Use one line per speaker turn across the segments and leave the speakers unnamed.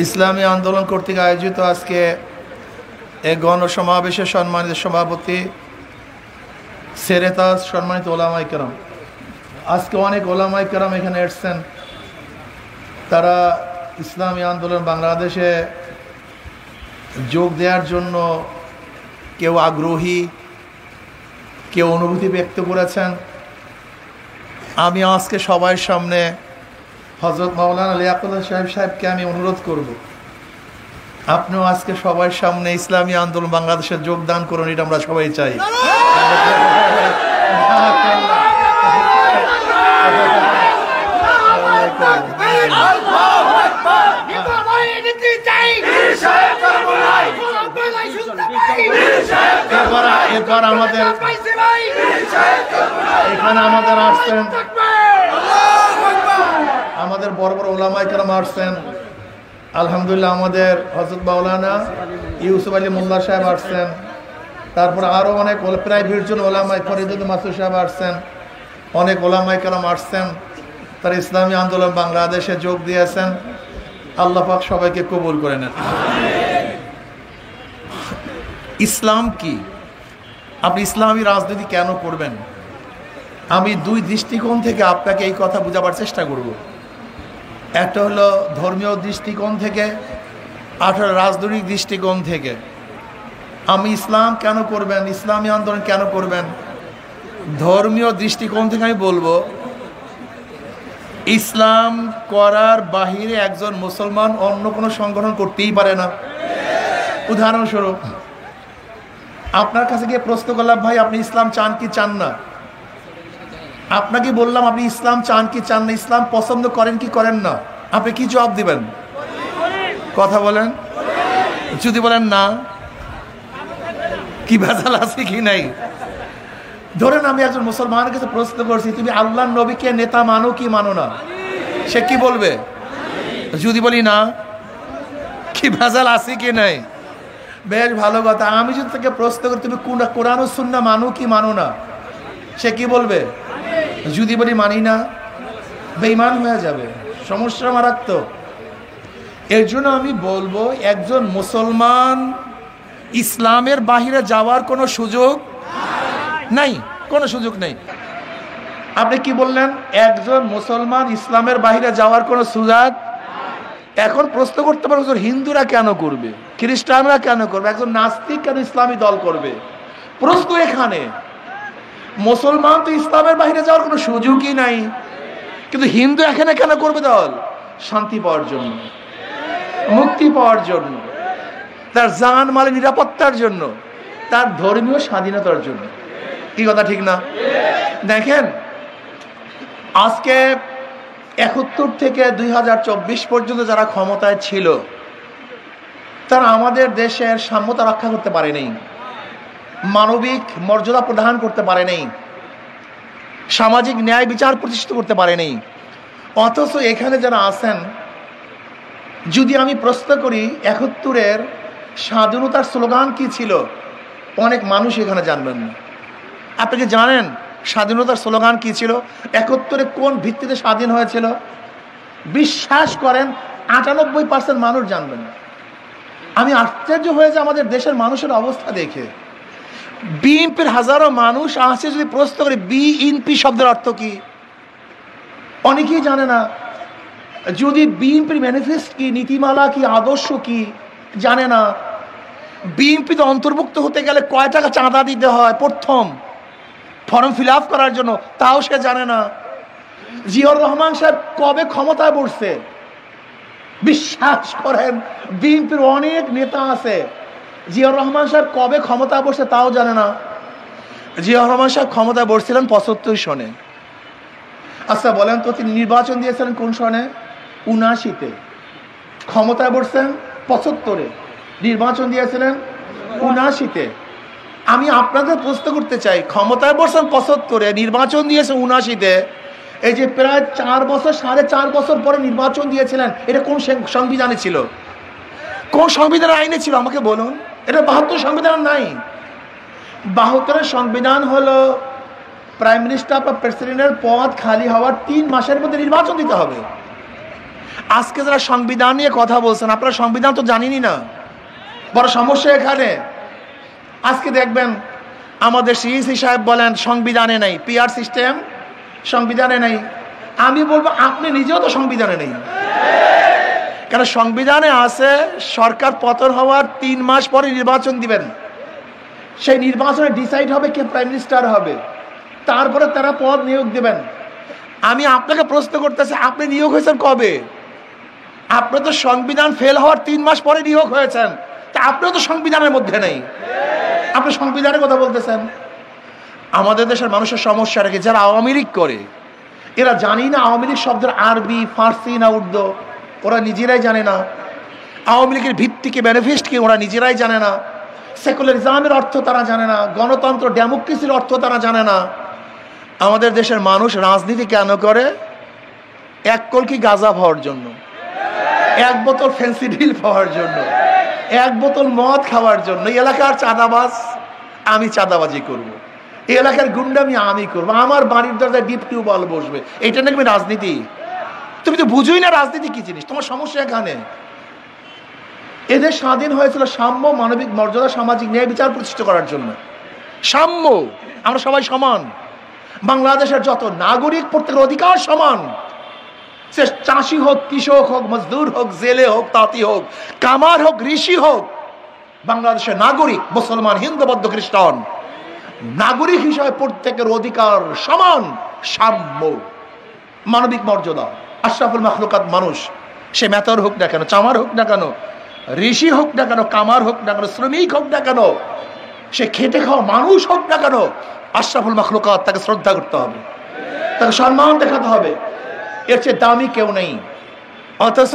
ইসলামী আন্দোলন কর্তৃক আয়োজিত আজকে এই গণসমাবেশের সম্মানিত সভাপতি সেরেতাজ, সম্মানিত ওলামায়ে কেরাম, আজকে অনেক ওলামায়ে কেরাম এখানে এসেছেন। তারা ইসলামী আন্দোলন বাংলাদেশে যোগ দেওয়ার জন্য কেউ আগ্রহী, কেউ অনুভূতি ব্যক্ত করেছেন। আমি আজকে সবার সামনে হযরত মাওলানা লিয়াকতুল্লাহ সাহেবকে আমি অনুরোধ করব, আপনিও আজকে সবার সামনে ইসলামী আন্দোলন বাংলাদেশে যোগদান করুন। এটা আমরা সবাই চাই। এরপর আমাদের এখানে আসছেন আমাদের বড় বড় ওলামায়ে কেরাম আসছেন। আলহামদুলিল্লাহ, আমাদের হযরত মাওলানা ইউসুফ আলী মোল্লা সাহেব আসছেন। তারপর আরও অনেক প্রায় 20 জন ওলামায়ে ফরিদুল মাসুদ সাহেব আসছেন। অনেক ওলামায়ে কেরাম আসছেন। তারা ইসলামী আন্দোলন বাংলাদেশে যোগ দিয়েছেন। আল্লাহ পাক সবাইকে কবুল করে নেন। ইসলাম কি? আপনি ইসলামী রাজনীতি কেন করবেন? আমি দুই দৃষ্টিকোণ থেকে আপনাকে এই কথা বোঝাবার চেষ্টা করব। একটা হলো ধর্মীয় দৃষ্টিকোণ থেকে, আর রাজনৈতিক দৃষ্টিকোণ থেকে। আমি ইসলাম কেন করবেন, ইসলামী আন্দোলন কেন করবেন? ধর্মীয় দৃষ্টিকোণ থেকে আমি বলবো, ইসলাম করার বাহিরে একজন মুসলমান অন্য কোনো সংগঠন করতেই পারে না। উদাহরণস্বরূপ, আপনার কাছে গিয়ে প্রশ্ন করলাম, ভাই আপনি ইসলাম চান কি চান না? আপনাকে বললাম আপনি ইসলাম চান কি চান না, ইসলাম পছন্দ করেন কি করেন না, আপনি কি জবাব দিবেন? কথা বলেন। যদি বলেন না, কি ভেজাল আছে কি নাই? ধরেন আমি একজন মুসলমানের কাছে প্রশ্ন করছি, তুমি আল্লাহর নবীকে নেতা মানো কি মানো না? সে কি বলবে? যদি বলি না, কি ভেজাল আছে কি নাই? বেশ ভালো কথা। আমি যদি তাকে প্রশ্ন করি, তুমি কোরআন ও সুন্নাহ মানো কি মানো না? সে কি বলবে? যদি বলি মানি না, বেঈমান হয়ে যাবে, সমস্যা মারাত্মক। এর জন্য আমি বলবো, একজন মুসলমান ইসলামের বাহিরে যাওয়ার কোনো সুযোগ নাই, কোনো সুযোগ নেই। আপনি কি বললেন? একজন মুসলমান ইসলামের বাহিরে যাওয়ার কোনো সুযোগ। এখন প্রশ্ন করতে পারো, হিন্দুরা কেন করবে, খ্রিস্টানরা কেন করবে, একজন নাস্তিক কেন ইসলামী দল করবে? প্রশ্ন এখানে। মুসলমান তো ইসলামের বাইরে যাওয়ার কোনো সুযোগই নাই, কিন্তু হিন্দু এখানে কেন করবে দল? শান্তি পাওয়ার জন্য, মুক্তি পাওয়ার জন্য, তার জান মালের নিরাপত্তার জন্য, তার ধর্মীয় স্বাধীনতার জন্য। কি কথা ঠিক না? দেখেন, আজকে 71 থেকে 2024 পর্যন্ত যারা ক্ষমতায় ছিল, তারা আমাদের দেশের সাম্যতা রক্ষা করতে পারেনি, মানবিক মর্যাদা প্রদান করতে পারেনি, সামাজিক ন্যায় বিচার প্রতিষ্ঠিত করতে পারেনি। অথচ এখানে যারা আছেন, যদি আমি প্রশ্ন করি 71-এর স্বাধীনতার স্লোগান কি ছিল, অনেক মানুষ এখানে জানবেন না। আপনি কি জানেন স্বাধীনতার স্লোগান কি ছিল? 71-এ কোন ভিত্তিতে স্বাধীন হয়েছিল? বিশ্বাস করেন 98% মানুষ জানবেন না। আমি আশ্চর্য হয়ে যাই আমাদের দেশের মানুষের অবস্থা দেখে। বিএনপির হাজারো মানুষ আসে, যদি প্রশ্ন করি বিএনপি শব্দের অর্থ কি, অনেকেই জানে না। যদি বিএনপির ম্যানিফেস্টো কি, নীতিমালা কি, আদর্শ কি, জানে না। বিএনপিতে অন্তর্ভুক্ত হতে গেলে কয় টাকা চাঁদা দিতে হয় প্রথম ফর্ম ফিল আপ করার জন্য, তাও সে জানে না। জিয়াউর রহমান সাহেব কবে ক্ষমতায় বসছে? বিশ্বাস করেন, বিএনপির অনেক নেতা আছে, জিয়াউর রহমান সাহেব কবে ক্ষমতায় বসছে তাও জানে না। জিয়াউর রহমান সাহেব ক্ষমতায় বসছিলেন 75 সনে। আচ্ছা বলেন তো, তিনি নির্বাচন দিয়েছিলেন কোন সনে? 79-তে। ক্ষমতায় বসছেন 75-এ, নির্বাচন দিয়েছিলেন 79-তে। আমি আপনাদের প্রশ্ন করতে চাই, ক্ষমতায় বসছেন 75-এ, নির্বাচন দিয়েছেন 79-তে, এই যে প্রায় 4 বছর 4.5 বছর পরে নির্বাচন দিয়েছিলেন, এটা কোন সংবিধানে ছিল? কোন সংবিধানের আইনে ছিল আমাকে বলুন? এটা 72 সংবিধান নাই। 72-এর সংবিধান হলো প্রাইম মিনিস্টার বা প্রেসিডেন্টের পদ খালি হওয়ার 3 মাসের মধ্যে নির্বাচন দিতে হবে। আজকে যারা সংবিধান নিয়ে কথা বলছেন, আপনারা সংবিধান তো জানেনই না। বড় সমস্যা এখানে। আজকে দেখবেন আমাদের সিইসি সাহেব বলেন সংবিধানে নেই, পিআর সিস্টেম সংবিধানে নেই। আমি বলবো আপনি নিজেও তো সংবিধানে নেই। কেন সংবিধানে আছে সরকার পতন হওয়ার 3 মাস পরে নির্বাচন দিবেন, সেই নির্বাচনে ডিসাইড হবে কে প্রাইম মিনিস্টার হবে, তারপরে তারা পদ নিয়োগ দিবেন। আমি আপনাকে প্রশ্ন করতেছি, আপনি নিয়োগ হয়েছেন কবে? আপনি তো সংবিধান ফেল হওয়ার 3 মাস পরে নিয়োগ হয়েছেন, তা আপনিও তো সংবিধানের মধ্যে নেই, আপনি সংবিধানের কথা বলতেছেন। আমাদের দেশের মানুষের সমস্যা রেখে যারা আওয়ামী লীগ করে, এরা জানি না আওয়ামী লীগ শব্দের আরবি, ফার্সি না উর্দু, ওরা নিজেরাই জানে না। আওয়ামী লীগের ভিত্তিকে ম্যানিফেস্ট কি ওরা নিজেরাই জানে না। সেকুলারিজমের অর্থ তারা জানে না, গণতন্ত্র ডেমোক্রেসির অর্থ তারা জানে না। আমাদের দেশের মানুষ রাজনীতি কেন করে? 1 কলকি গাঁজা পাওয়ার জন্য, 1 বোতল ফেন্সিডিল পাওয়ার জন্য, 1 বোতল মদ খাওয়ার জন্য। এই এলাকার চাঁদাবাজ আমি চাঁদাবাজি করব, এই এলাকার গুন্ডামি আমি করবো, আমার বাড়ির দরজায় ডিপ টিউবওয়েল বসবে। এইটা নাকি রাজনীতি? তুমি তো বুঝোই না রাজনীতি কি জিনিস। তোমার সমস্যা এখানে। এদের স্বাধীন হয়েছিল সাম্য, মানবিক মর্যাদা, সামাজিক ন্যায় বিচার প্রতিষ্ঠা করার জন্য। সাম্য, আমরা সবাই সমান। বাংলাদেশের যত নাগরিক প্রত্যেকের অধিকার সমান। সে চাষি হোক, কৃষক হোক, মজদুর হোক, জেলে হোক, তাঁতি হোক, কামার হোক, ঋষি হোক, বাংলাদেশের নাগরিক মুসলমান, হিন্দু, বৌদ্ধ, খ্রিস্টান, নাগরিক হিসাবে প্রত্যেকের অধিকার সমান, সাম্য, মানবিক মর্যাদা। আশরাফুল মাখলুকাত মানুষ, সে মেতর হোক না কেন, চামার হোক না কেন, ঋষি হোক না কেন, কামার হোক না কেন, শ্রমিক হোক না কেন, সে খেটে খাওয়া মানুষ হোক না কেন, আশরাফুল মাখলুকাত, তাকে শ্রদ্ধা করতে হবে, তাকে সম্মান দেখাতে হবে। এর চেয়ে দামি কেউ নেই। অথচ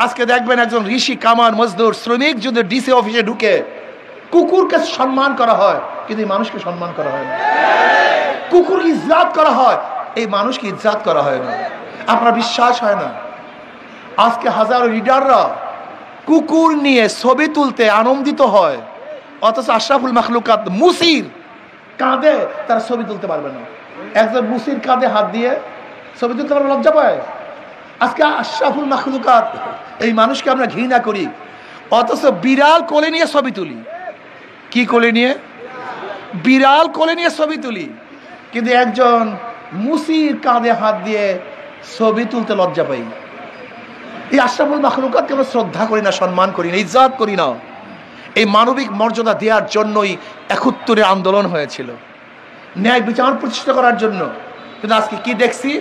আজকে দেখবেন একজন ঋষি, কামার, মজদুর, শ্রমিক যদি ডিসি অফিসে ঢুকে কুকুরকে সম্মান করা হয়, কিন্তু এই মানুষকে সম্মান করা হয় না। কুকুর ইজ্জাত করা হয়, এই মানুষকে ইজ্জাত করা হয় না। আপনার বিশ্বাস হয় না? আজকে হাজারো লিডাররা কুকুর নিয়ে ছবি তুলতে আনন্দিত হয়, অথচ আশরাফুল মাখলুকাত মুসির কাঁধে তারা ছবি তুলতে পারবে না। একজন মুসির কাঁধে হাত দিয়ে ছবি তুলতে পারবে, লজ্জা পায়। আজকে আশরাফুল মাখলুকাত এই মানুষকে আমরা ঘৃণা করি, অথচ বিড়াল কোলে নিয়ে ছবি তুলি। কি কোলে নিয়ে? বিড়াল কোলে নিয়ে ছবি তুলি, কিন্তু একজন মুসির কাঁধে হাত দিয়ে ছবি তুলতে লজ্জা পাই। এই আশরাফুল মাখলুকাতকে আমরা শ্রদ্ধা করি না, সম্মান করি না, ইজ্জত করি না। এই মানবিক মর্যাদা দেওয়ার জন্যই ৭১ আন্দোলন হয়েছিল, ন্যায় বিচার প্রতিষ্ঠা করার জন্য। কিন্তু আজকে কি দেখছি?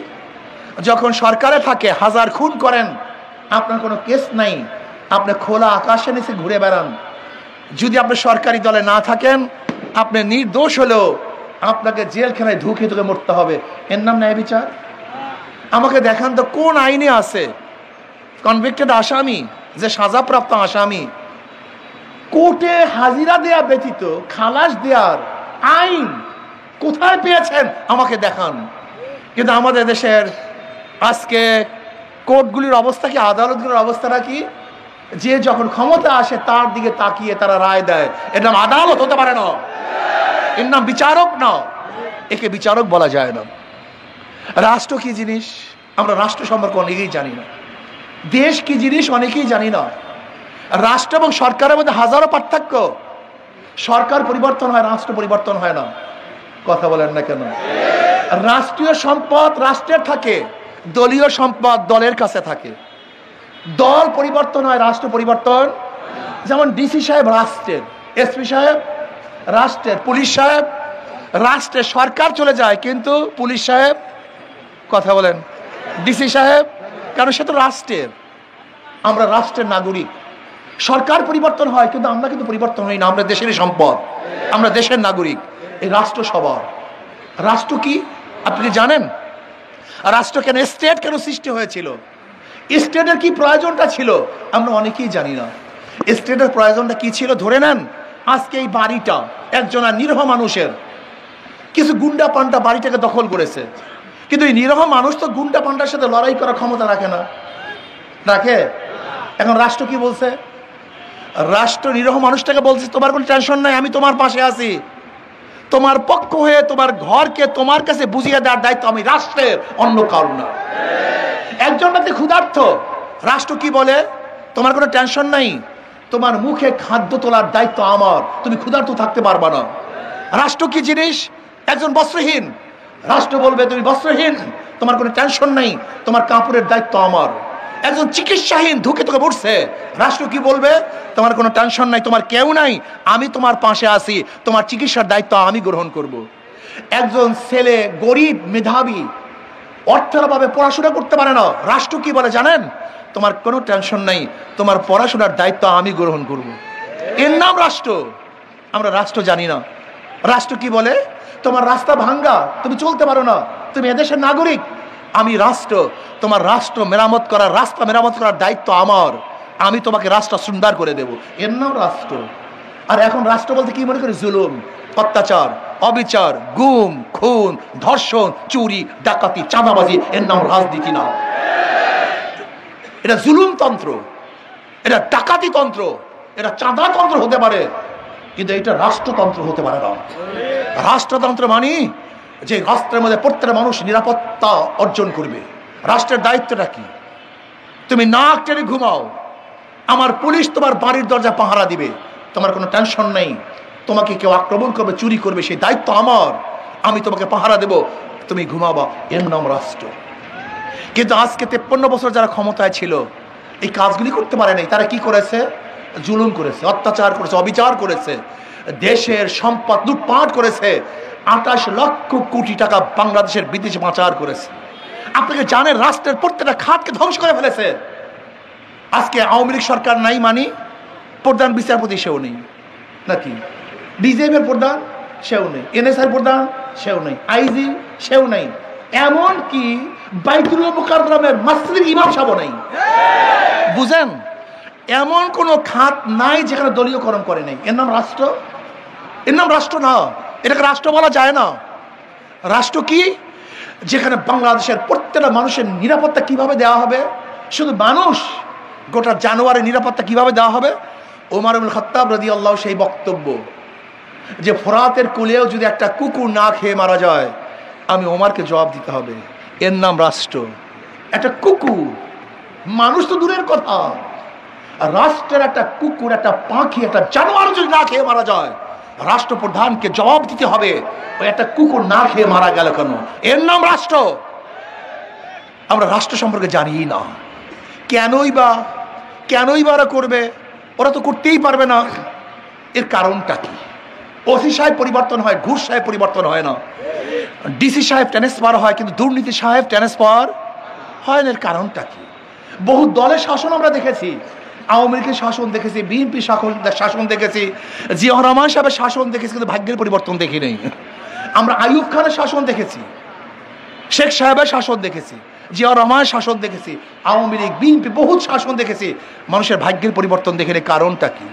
যখন সরকারে থাকে, 1000 খুন করেন, আপনার কোনো কেস নাই, আপনি খোলা আকাশের নিচে ঘুরে বেড়ান। যদি আপনি সরকারি দলে না থাকেন, আপনি নির্দোষ হলেও আপনাকে জেলখানায় ঢুকে ঢুকে মরতে হবে। এর নাম ন্যায় বিচার? আমাকে দেখান তো কোন আইনে আছে কনভিক্টেড আসামি, যে সাজাপ্রাপ্ত আসামি, কোর্টে হাজিরা দেয়া ব্যতীত খালাস দেওয়ার আইন কোথায় পেয়েছেন? আমাকে দেখান। কিন্তু আমাদের দেশের আজকে কোর্টগুলির অবস্থা কি, আদালতগুলির অবস্থাটা কি? যে যখন ক্ষমতা আসে তার দিকে তাকিয়ে তারা রায় দেয়। এর নাম আদালত হতে পারে না, এর নাম বিচারক না, একে বিচারক বলা যায় না। রাষ্ট্র কি জিনিস আমরা রাষ্ট্র সম্পর্কে অনেকেই জানি না। দেশ কি জিনিস অনেকেই জানি না। রাষ্ট্র এবং সরকারের মধ্যে হাজারো পার্থক্য। সরকার পরিবর্তন হয়, রাষ্ট্র পরিবর্তন হয় না। কথা বলেন না কেন? রাষ্ট্রীয় সম্পদ রাষ্ট্রের থাকে, দলীয় সম্পদ দলের কাছে থাকে। দল পরিবর্তন হয়, রাষ্ট্র পরিবর্তন। যেমন ডিসি সাহেব রাষ্ট্রের, এসপি সাহেব রাষ্ট্রের, পুলিশ সাহেব রাষ্ট্রের। সরকার চলে যায় কিন্তু পুলিশ সাহেব, কথা বলেন, ডিসি সাহেব, কারণ সে তো রাষ্ট্রের। আমরা রাষ্ট্রের নাগরিক। সরকার পরিবর্তন হয় কিন্তু আমরা কিন্তু পরিবর্তন হই না। আমরা দেশেরই সম্পদ, আমরা দেশের নাগরিক। এই রাষ্ট্র সবার। রাষ্ট্র কি আপনি কি জানেন? রাষ্ট্র কেন, স্টেট কেন সৃষ্টি হয়েছিল? স্টেটের কি প্রয়োজনটা ছিল আমরা অনেকেই জানি না। স্টেটের প্রয়োজনটা কি ছিল? ধরে নেন আজকে এই বাড়িটা একজন নিরীহ মানুষের, কিছু গুন্ডা পান্ডা বাড়িটাকে দখল করেছে, কিন্তু এই নিরীহ মানুষ তো গুন্ডা পান্ডার সাথে লড়াই করার ক্ষমতা রাখে না, রাখে? এখন রাষ্ট্র কি বলছে? রাষ্ট্র নিরীহ মানুষটাকে বলছে তোমার কোনো টেনশন নাই, আমি তোমার পাশে আছি, তোমার পক্ষ হয়ে তোমার ঘরকে তোমার কাছে বুঝিয়ে দেওয়ার দায়িত্ব আমি রাষ্ট্রের, অন্য কারণ না। একজন ব্যক্তি ক্ষুধার্ত, রাষ্ট্র কি বলে? তোমার কোনো টেনশন নাই, তোমার মুখে খাদ্য তোলার দায়িত্ব আমার, তুমি ক্ষুধার্ত থাকতে পারবা না। রাষ্ট্র কি জিনিস? একজন বস্ত্রহীন, রাষ্ট্র বলবে তুমি বস্ত্রহীন, তোমার কোনো টেনশন নাই, তোমার কাপড়ের দায়িত্ব আমার। একজন চিকিৎসাহীন ধুকে তোকে পড়ছে, রাষ্ট্র কি বলবে? তোমার কোনো টেনশন নাই, তোমার কেউ নাই, আমি তোমার পাশে আছি, তোমার চিকিৎসার দায়িত্ব আমি গ্রহণ করব। একজন ছেলে গরিব মেধাবী অর্থের অভাবে পড়াশোনা করতে পারে না, রাষ্ট্র কি বলে জানেন? তোমার কোনো টেনশন নাই, তোমার পড়াশোনার দায়িত্ব আমি গ্রহণ করব। এর নাম রাষ্ট্র। আমরা রাষ্ট্র জানি না। রাষ্ট্র কি বলে? তোমার রাস্তা ভাঙ্গা, তুমি চলতে পারো না, তুমি এদেশের নাগরিক, আমি রাষ্ট্র, তোমার রাষ্ট্র মেরামত করার, রাস্তা মেরামত করার দায়িত্ব আমার, আমি তোমাকে রাষ্ট্র সুন্দর করে দেব। এর নাম রাষ্ট্র। আর এখন রাষ্ট্র বলতে কি মনে করি? জুলুম, অত্যাচার, অবিচার, গুম, খুন, ধর্ষণ, চুরি, ডাকাতি, চাঁদাবাজি, এর নাম রাজনীতি না। এটা জুলুমতন্ত্র, এটা ডাকাতি তন্ত্র, এটা চাঁদাতন্ত্র হতে পারে, কিন্তু এটা রাষ্ট্রতন্ত্র হতে পারে না। রাষ্ট্রতন্ত্র মানে যে রাষ্ট্রের মধ্যে প্রত্যেকটা মানুষ নিরাপত্তা অর্জন করবে। রাষ্ট্রের দায়িত্বটা কি? তুমি নাক টেনে ঘুমাও, আমার পুলিশ তোমার বাড়ির দরজা পাহারা দিবে, তোমার কোনো টেনশন নেই। তোমাকে কেউ আক্রমণ করবে, চুরি করবে, সেই দায়িত্ব আমার, আমি তোমাকে পাহারা দেব, তুমি ঘুমাবা, এর নাম রাষ্ট্র। কিন্তু আজকে 53 বছর যারা ক্ষমতায় ছিল এই কাজগুলি করতে পারে নাই। তারা কি করেছে? জুলুম করেছে, অত্যাচার করেছে, অবিচার করেছে, দেশের সম্পদ লুটপাট করেছে, 28 লক্ষ কোটি টাকা বাংলাদেশের বিদেশে পাচার করেছে। আপনাকে জানেন রাষ্ট্রের প্রত্যেকটা খাতকে ধ্বংস করে ফেলেছে। আজকে আওয়ামী লীগ সরকার নাই মানে প্রধান বিচারপতি সেও নেই, নাকি ডিজিএম এর প্রধান সেও নেই, এনএসআই প্রধান সেও নেই, আইজি সেও নেই, এমন কি বাইতুল মুকাররমের মসজিদের ইমাম সাহেব নাই। বুঝেন, এমন কোন খাত নাই যেখানে দলীয়করণ করে নাই। এর নাম রাষ্ট্র? এর নাম রাষ্ট্র না, এটাকে রাষ্ট্র বলা যায় না। রাষ্ট্র কি? যেখানে বাংলাদেশের প্রত্যেকটা মানুষের নিরাপত্তা কিভাবে দেওয়া হবে, শুধু মানুষ, গোটা জানোয়ারের নিরাপত্তা কিভাবে দেওয়া হবে। ওমর ইবনে খাত্তাব রাদিয়াল্লাহু সেই বক্তব্য যে ফোরাতের কুলেও যদি একটা কুকুর না খেয়ে মারা যায়, আমি ওমরকে জবাব দিতে হবে। এর নাম রাষ্ট্র। একটা কুকুর, মানুষ তো দূরের কথা, রাষ্ট্রের একটা কুকুর, একটা পাখি, একটা জানোয়ার যদি না খেয়ে মারা যায়, রাষ্ট্রপ্রধানকে জবাব দিতে হবে ওই একটা কুকুর না খেয়ে মারা গেল কেন। এর নাম রাষ্ট্র। আমরা রাষ্ট্র সম্পর্কে জানি না। কেনই বা ওরা করবে? ওরা তো করতেই পারবে না। এর কারণটা কি? ওসি সাহেব পরিবর্তন হয়, ঘুষ সাহেব পরিবর্তন হয় না। ডিসি সাহেব ট্রান্সফার হয়, কিন্তু দুর্নীতি সাহেব ট্রান্সফার হয় না। এর কারণটা কি? বহু দলের শাসন আমরা দেখেছি, আওয়ামী লীগের শাসন দেখেছি, বিএনপি শাসন দেখেছি, জিয়া রহমান সাহেবের শাসন দেখেছি, কিন্তু ভাগ্যের পরিবর্তন দেখি নেই। আমরা আইয়ুব খানের শাসন দেখেছি, শেখ সাহেবের শাসন দেখেছি, জিয়া রহমানের শাসন দেখেছি, আওয়ামী লীগ, বিএনপি বহুত শাসন দেখেছি, মানুষের ভাগ্যের পরিবর্তন দেখে নেই। কারণটা কি?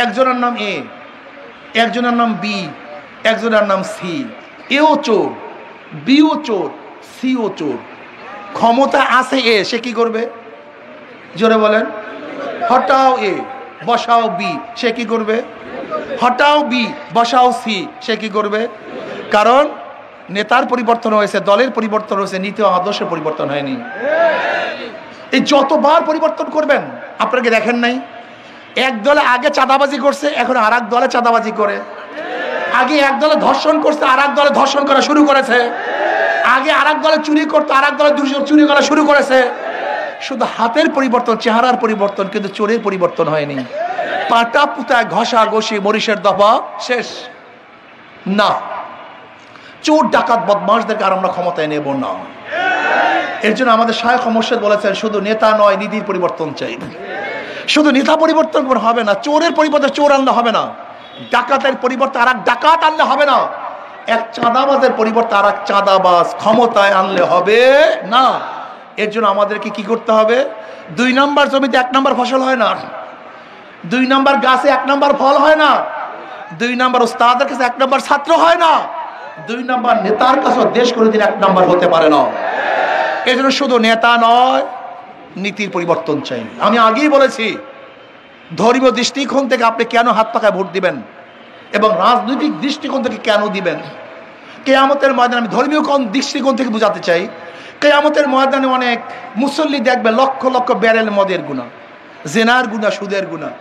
একজনের নাম এ, একজনের নাম বি, একজনের নাম সি। এও চোর, বিও চোর, সিও চোর। ক্ষমতা আছে এ, সে কি করবে? জোরে বলেন। হটাও এ, বসাও বি, সে কি করবে? হটাও বি, বসাও সি, সে কি করবে? কারণ নেতার পরিবর্তন হয়েছে, দলের পরিবর্তন হয়েছে, নীতি ও আদর্শের পরিবর্তন হয়নি। এই যতবার পরিবর্তন করবেন, আপনাকে দেখেন নাই এক দলে আগে চাঁদাবাজি করছে, এখন আর এক দলে চাঁদাবাজি করে। আগে এক দলে ধর্ষণ করছে, আর এক দলে ধর্ষণ করা শুরু করেছে। আগে আর এক দলে চুরি করতো, আর এক দলে চুরি করা শুরু করেছে। শুধু হাতের পরিবর্তন, চেহারার পরিবর্তন, কিন্তু চোরের পরিবর্তন হয়নি। পাটা পুতায় ঘষা ঘষি মরিচের দফা শেষ না। চোর ডাকাত বদমাশদেরকে আর আমরা ক্ষমতায় নেব না। এর জন্য আমাদের শায়খ মুর্শিদ বলেছেন, শুধু নেতা নয়, নীতির পরিবর্তন চাই। শুধু নেতা পরিবর্তন হবে না, চোরের পরিবর্তে চোর আনলে হবে না, ডাকাতের পরিবর্তে আর এক ডাকাত আনলে হবে না, এক চাঁদাবাজের পরিবর্তে আর এক চাঁদাবাজ ক্ষমতায় আনলে হবে না। এর জন্য আমাদেরকে কি করতে হবে? 2 নম্বর জমিতে 1 নম্বর ফসল হয় না, 2 নম্বর গাছে 1 নম্বর ফল হয় না, 2 নম্বর ওস্তাদের কাছে 1 নম্বর ছাত্র হয় না, 2 নম্বর নেতার কাছে দেশ করে দিলে 1 নম্বর হতে পারে না। এই জন্য শুধু নেতা নয়, নীতির পরিবর্তন চাই। আমি আগেই বলেছি, ধর্মীয় দৃষ্টিকোণ থেকে আপনি কেন হাত পাকায় ভোট দিবেন এবং রাজনৈতিক দৃষ্টিকোণ থেকে কেন দিবেন, কিয়ামতের ময়দানে আমি ধর্মীয় কোন দৃষ্টিকোণ থেকে বোঝাতে চাই। কিয়ামতের ময়দানে অনেক মুসল্লি দেখবে লক্ষ লক্ষ ব্যারেল মদের গুনাহ, জেনার গুনাহ, সুদের গুনাহ।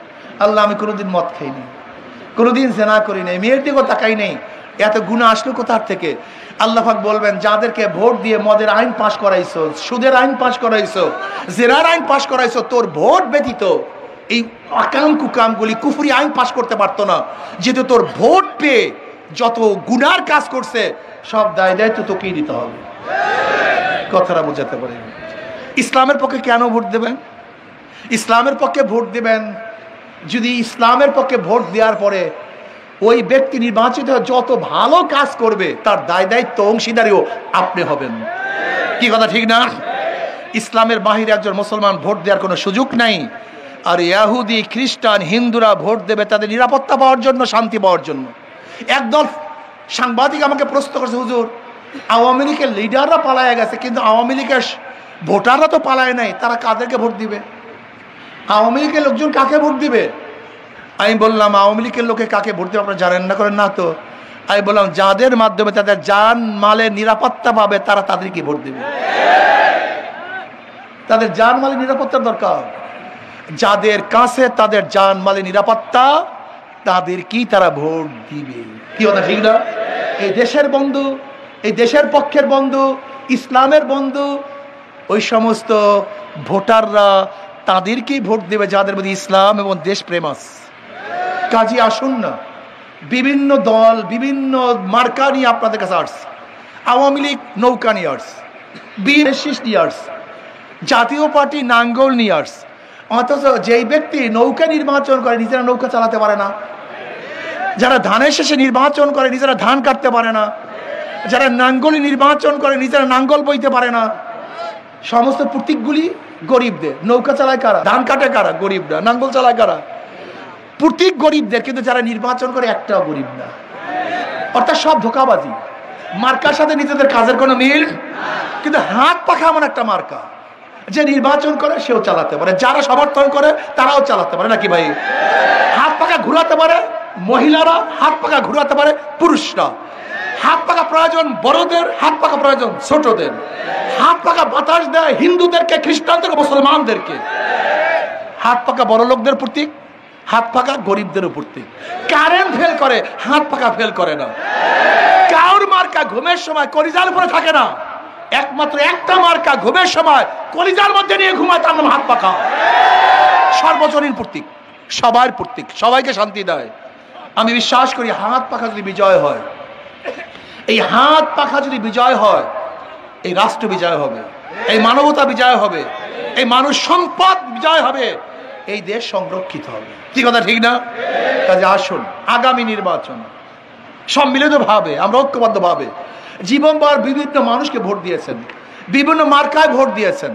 আল্লাহ আমি কোনোদিন মদ খাইনি, কোনোদিন জেনা করি নাই, মেয়ের দিকেও তাকাই নাই, এত গুনাহ আসলো কোথার থেকে? আল্লাহ পাক বলবেন, যাদেরকে ভোট দিয়ে মদের আইন পাশ করাইছো, সুদের আইন পাশ করাইছো, জেনার আইন পাশ করাইছো, তোর ভোট ব্যতীত এই আকাম কুকামগুলি কুফরি আইন পাশ করতে পারতো না। যেহেতু তোর ভোট পেয়ে যত গুনার কাজ করছে সব দায় দায়িত্ব তোকেই দিতে হবে। কথাটা বোঝাতে পারি। ইসলামের পক্ষে কেন ভোট দেবেন? ইসলামের পক্ষে ভোট দেবেন যদি ইসলামের পক্ষে ভোট দেওয়ার পরে ওই ব্যক্তি নির্বাচিত যত ভালো কাজ করবে তার দায় দায়িত্ব অংশীদারিও আপনি হবেন। কি কথা ঠিক না? ইসলামের বাহিরে একজন মুসলমান ভোট দেওয়ার কোনো সুযোগ নাই। আর ইহুদি, খ্রিস্টান, হিন্দুরা ভোট দেবে তাদের নিরাপত্তা পাওয়ার জন্য, শান্তি পাওয়ার জন্য। একদল সাংবাদিক আমাকে প্রশ্ন করছে, হুজুর আওয়ামী লীগের লিডাররা পালায় গেছে, কিন্তু আওয়ামী লীগের ভোটাররা তো পালায় নাই, তারা কাদেরকে ভোট দিবে? আওয়ামী লীগের লোকজন কাকে ভোট দিবে? আমি বললাম, আওয়ামী লীগের লোকে কাকে ভোট দেবে আপনারা জানেন না? করেন না তো। আমি বললাম, যাদের মাধ্যমে তাদের জান মালের নিরাপত্তা পাবে তারা তাদেরকে ভোট দিবে। তাদের জান মালের নিরাপত্তার দরকার। যাদের কাছে তাদের জান মালের নিরাপত্তা, তাদেরকেই তারা ভোট দিবে। কি কথা ঠিক না? এই দেশের বন্ধু, এই দেশের পক্ষের বন্ধু, ইসলামের বন্ধু, ওই সমস্ত ভোটাররা তাদেরকেই ভোট দেবে যাদের মধ্যে ইসলাম এবং দেশপ্রেম আছে। কাজী আসুন না, বিভিন্ন দল বিভিন্ন মার্কা নিয়ে আপনাদের কাছে আসছে। আওয়ামী লীগ নৌকা নিয়ে আসছে, বিএনপি নিয়ে আসছে, জাতীয় পার্টি নাঙ্গল নিয়ে আসছে। অথচ যেই ব্যক্তি নৌকা নির্বাচন করে নিজেরা নৌকা চালাতে পারে না, যারা ধানের শেষে নির্বাচন করে নিজেরা ধান কাটতে পারে না, যারা নাঙ্গলি নির্বাচন করে নিজেরা নাঙ্গল বইতে পারে না, সমস্ত প্রতীকগুলি গরিবদের। নৌকা চালায় কারা? ধান কাটে কারা? গরিবরা। নাঙ্গল চালায় কারা? প্রতীক গরিবদের, কিন্তু যারা নির্বাচন করে একটাও গরিব না। অর্থাৎ সব ধোঁকাবাজি, মার্কার সাথে নিজেদের কাজের কোনো মিল। কিন্তু হাত পাখা এমন একটা মার্কা, যে নির্বাচন করে সেও চালাতে পারে, যারা সমর্থন করে তারাও চালাতে পারে, নাকি ভাই? হাত পাখা ঘুরাতে পারে মহিলারা, হাত পাখা ঘুরাতে পারে পুরুষরা। হাত পাখা প্রয়োজন বড়দের, হাত পাখা প্রয়োজন ছোটদের। হাত পাখা বাতাস দেয় হিন্দুদেরকে, খ্রিস্টানদেরকে, মুসলমানদেরকে। হাত পাখা বড় লোকদের প্রতীক, হাত পাখা গরিবদের প্রতীক। কারেন্ট ফেল করে, হাত পাখা ফেল করে না। কাউর মার্কা ঘুমের সময় কলিজার উপরে থাকে না, একমাত্র একটা মার্কা ঘুমের সময় কলিজার মধ্যে নিয়ে ঘুমায়, তার নাম হাত পাখা। সর্বজনীন প্রতীক, সবার প্রতীক, সবাইকে শান্তি দেয়। আমি বিশ্বাস করি হাত পাখা যদি বিজয় হয়, এই হাত পাখা যদি বিজয় হয়, এই রাষ্ট্র বিজয় হবে, এই মানবতা বিজয় হবে, এই মানুষ সম্পদ বিজয় হবে, এই দেশ সংরক্ষিত হবে। কি কথা ঠিক না? কাজে আসুন, আগামী নির্বাচন সম্মিলিত ভাবে, আমরা ঐক্যবদ্ধ ভাবে, জীবনভর বিভিন্ন মানুষকে ভোট দিয়েছেন, বিভিন্ন মার্কায় ভোট দিয়েছেন।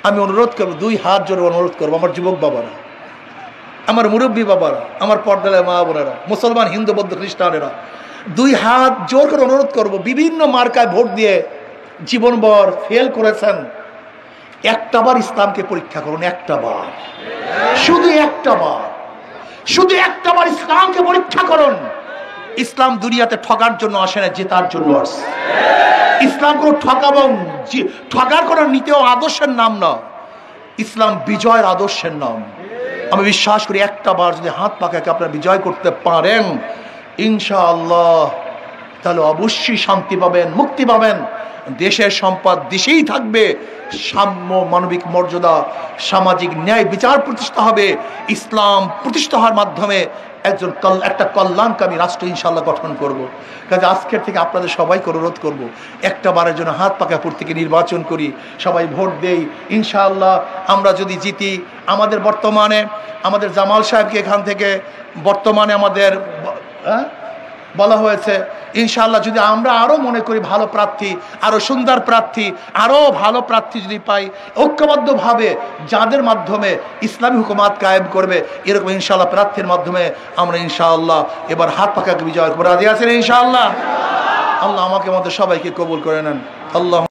আমি অনুরোধ করবো, দুই হাত জোরে অনুরোধ করবো, আমার যুবক বাবারা, আমার মুরব্বী বাবারা, আমার পর্দায় মা বোনেরা, মুসলমান, হিন্দু, বৌদ্ধ, খ্রিস্টানেরা, দুই হাত জোর করে অনুরোধ করবো, বিভিন্ন মার্কায় ভোট দিয়ে জীবনভর ফেল করেছেন, একটাবার ইসলামকে পরীক্ষা করুন। একটাবার, শুধু একটাবার, শুধু একটাবার ইসলামকে পরীক্ষা করুন। ইসলাম দুনিয়াতে ঠকার জন্য আসে না, জেতার জন্য আসে। ইসলাম কোনো ঠকাবো, ঠকার কোনো নীতি আদর্শের নাম না, ইসলাম বিজয়ের আদর্শের নাম। আমি বিশ্বাস করি একটাবার যদি হাত পাখাকে আপনারা বিজয় করতে পারেন, ইনশাআল্লাহ, তাহলে অবশ্যই শান্তি পাবেন, মুক্তি পাবেন। দেশের সম্পদ দেশেই থাকবে, সাম্য, মানবিক মর্যাদা, সামাজিক ন্যায় বিচার প্রতিষ্ঠা হবে। ইসলাম প্রতিষ্ঠা হওয়ার মাধ্যমে একটা কল্যাণকামী রাষ্ট্র ইনশাআল্লাহ গঠন করব। কাজে আজকের থেকে আপনাদের সবাইকে অনুরোধ করব, একটা বারের জন্য হাত পাকা প্রতীকে নির্বাচন করি, সবাই ভোট দেই। ইনশাআল্লাহ আমরা যদি জিতি, আমাদের বর্তমানে আমাদের জামাল সাহেবকে এখান থেকে বর্তমানে আমাদের বলা হয়েছে, ইনশাআল্লাহ যদি আমরা আরো মনে করি ভালো প্রার্থী, আরো সুন্দর প্রার্থী, আরো ভালো প্রার্থী যদি পাই, ঐক্যবদ্ধভাবে যাদের মাধ্যমে ইসলামী হুকুমাত কায়েম করবে, এরকম ইনশাআল্লাহ প্রার্থীর মাধ্যমে আমরা ইনশাআল্লাহ এবার হাত পাকাকে বিজয় করে রাজি আছেন ইনশাআল্লাহ। আল্লাহ আমাকে আমাদের সবাইকে কবুল করে নেন। আল্লাহ।